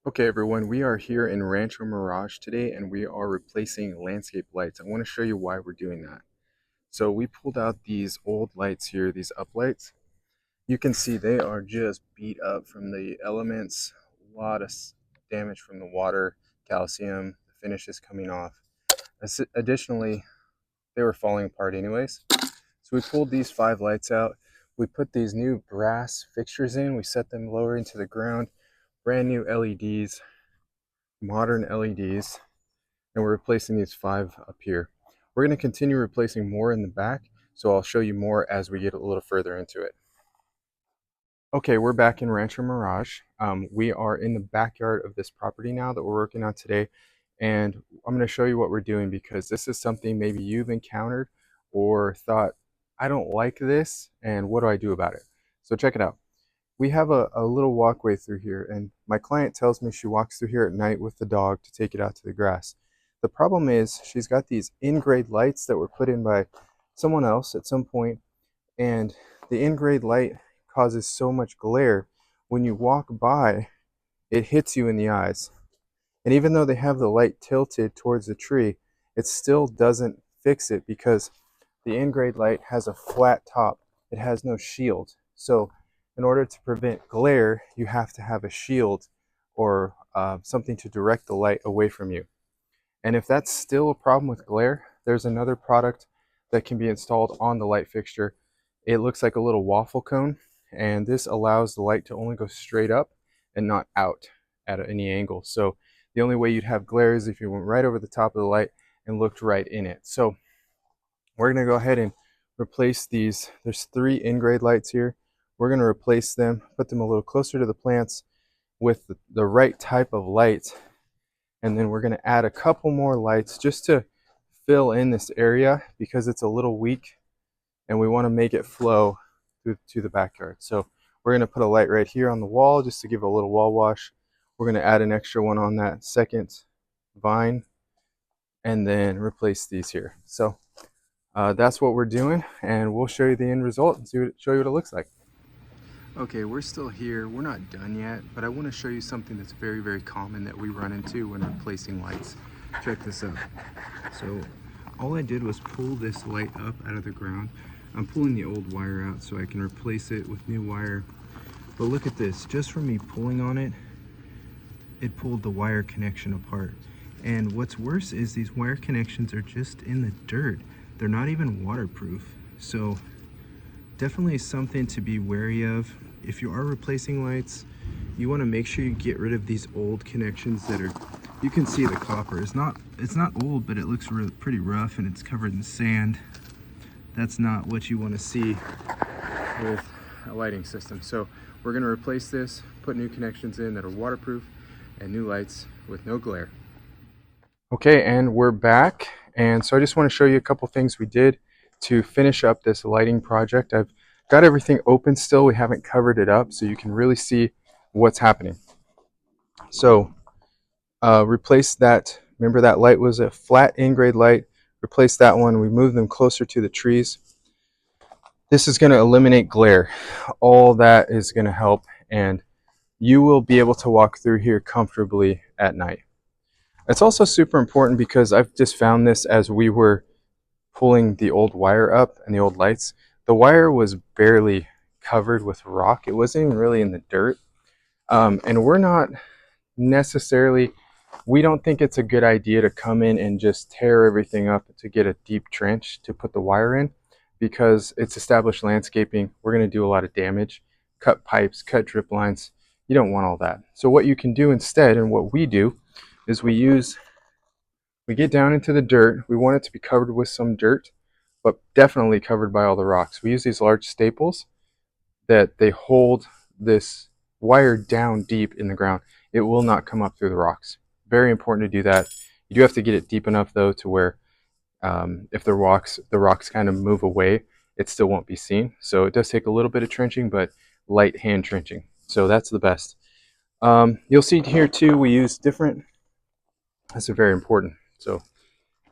Okay, everyone, we are here in Rancho Mirage today and we are replacing landscape lights. I want to show you why we're doing that. So we pulled out these old lights here, these uplights. You can see they are just beat up from the elements, a lot of damage from the water, calcium, the finishes coming off. Additionally, they were falling apart anyways. So we pulled these 5 lights out. We put these new brass fixtures in. We set them lower into the ground, brand new LEDs, modern LEDs, and we're replacing these 5 up here. We're going to continue replacing more in the back, so I'll show you more as we get a little further into it. Okay, we're back in Rancho Mirage. We are in the backyard of this property now that we're working on today, and I'm going to show you what we're doing because this is something maybe you've encountered or thought, I don't like this, and what do I do about it? So check it out. We have a little walkway through here, and my client tells me she walks through here at night with the dog to take it out to the grass. The problem is she's got these in-grade lights that were put in by someone else at some point, and the in-grade light causes so much glare. When you walk by, it hits you in the eyes. And even though they have the light tilted towards the tree, it still doesn't fix it because the in-grade light has a flat top. It has no shield. So in order to prevent glare, you have to have a shield or something to direct the light away from you. And if that's still a problem with glare, there's another product that can be installed on the light fixture. It looks like a little waffle cone, and this allows the light to only go straight up and not out at any angle. So the only way you'd have glare is if you went right over the top of the light and looked right in it. So we're going to go ahead and replace these. There's 3 in-grade lights here. We're going to replace them, put them a little closer to the plants with the right type of light. And then we're going to add a couple more lights just to fill in this area because it's a little weak and we want to make it flow to the backyard. So we're going to put a light right here on the wall just to give a little wall wash. We're going to add an extra one on that second vine and then replace these here. So that's what we're doing, and we'll show you the end result and show you what it looks like. Okay, we're still here. We're not done yet, but I want to show you something that's very, very common that we run into when replacing lights. Check this out. So all I did was pull this light up out of the ground. I'm pulling the old wire out so I can replace it with new wire. But look at this, just from me pulling on it, it pulled the wire connection apart. And what's worse is these wire connections are just in the dirt. They're not even waterproof. So definitely something to be wary of. If you are replacing lights, you want to make sure you get rid of these old connections that are, you can see the copper. It's not old, but it looks pretty rough and it's covered in sand. That's not what you want to see with a lighting system. So we're going to replace this, put new connections in that are waterproof, and new lights with no glare. Okay, and we're back. And so I just want to show you a couple things we did to finish up this lighting project. I've got everything open still. We haven't covered it up so you can really see what's happening. So replace that. Remember that light was a flat in-grade light. Replace that one. We moved them closer to the trees. This is going to eliminate glare. All that is going to help, and you will be able to walk through here comfortably at night. It's also super important because I've just found this as we were pulling the old wire up and the old lights. The wire was barely covered with rock. It wasn't even really in the dirt. And we're not necessarily, we don't think it's a good idea to come in and just tear everything up to get a deep trench to put the wire in because it's established landscaping. We're going to do a lot of damage, cut pipes, cut drip lines. You don't want all that. So what you can do instead, and what we do, is we get down into the dirt. We want it to be covered with some dirt, but definitely covered by all the rocks. We use these large staples that they hold this wire down deep in the ground. It will not come up through the rocks. Very important to do that. You do have to get it deep enough though to where if the rocks kind of move away, it still won't be seen. So it does take a little bit of trenching, but light hand trenching. So that's the best. You'll see here too, we use different, that's very important. So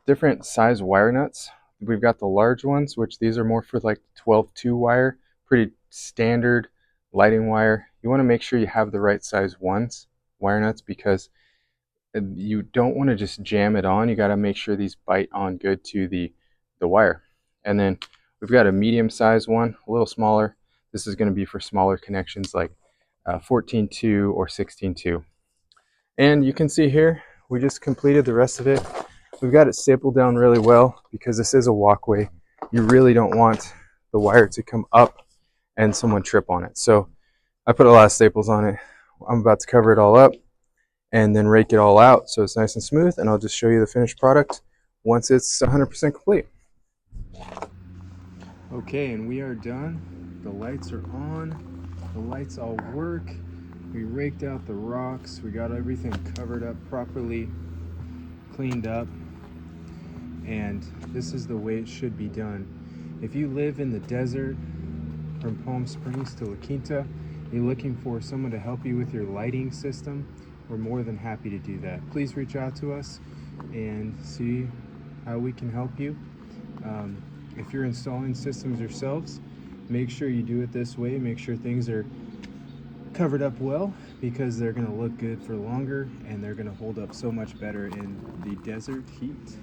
different size wire nuts. We've got the large ones, which these are more for like 12-2 wire, pretty standard lighting wire. You want to make sure you have the right size ones wire nuts because you don't want to just jam it on. You got to make sure these bite on good to the wire. And then we've got a medium sized one, a little smaller. This is going to be for smaller connections like 14.2 or 16.2. And you can see here, we just completed the rest of it. We've got it stapled down really well because this is a walkway. You really don't want the wire to come up and someone trip on it. So I put a lot of staples on it. I'm about to cover it all up and then rake it all out so it's nice and smooth, and I'll just show you the finished product once it's 100% complete. Okay, and we are done. The lights are on. The lights all work. We raked out the rocks. We got everything covered up properly, cleaned up, and this is the way it should be done. If you live in the desert from Palm Springs to La Quinta, you're looking for someone to help you with your lighting system, we're more than happy to do that. Please reach out to us and see how we can help you. If you're installing systems yourselves, make sure you do it this way. Make sure things are covered up well, because they're going to look good for longer and they're going to hold up so much better in the desert heat.